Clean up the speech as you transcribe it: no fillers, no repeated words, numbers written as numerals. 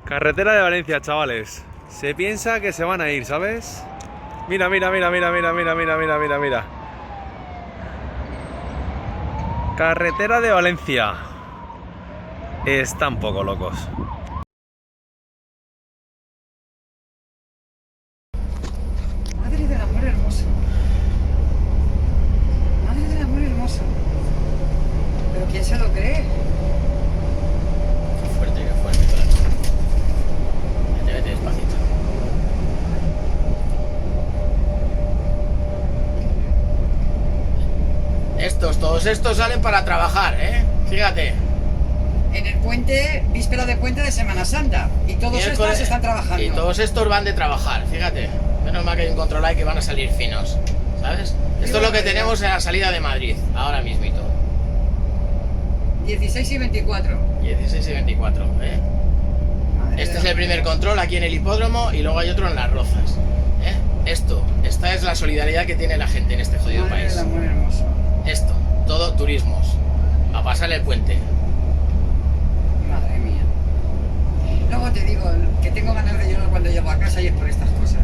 Carretera de Valencia, chavales. Se piensa que se van a ir, ¿sabes? Mira, mira, mira, mira, mira, mira, mira, mira, mira, mira. Carretera de Valencia. Están poco locos. Madre del amor hermoso. Madre del amor hermoso. ¿Pero quién se lo cree? Qué fuerte, claro. Vete despacito. Todos estos salen para trabajar, ¿eh? Fíjate. En el puente, víspera de puente de Semana Santa. Y todos estos están trabajando. Y todos estos van de trabajar, fíjate. Menos mal que hay un control ahí que van a salir finos, ¿sabes? Esto es lo que tenemos en la salida de Madrid, ahora mismito. 16 y 24. 16 y 24, ¿eh? Este es el primer control aquí en el hipódromo y luego hay otro en Las Rozas, ¿eh? Esta es la solidaridad que tiene la gente en este jodido Madre país. del amor hermoso. Esto, todo turismos, a pasar el puente. Madre mía. Luego te digo que tengo ganas de llorar cuando llego a casa y es por estas cosas.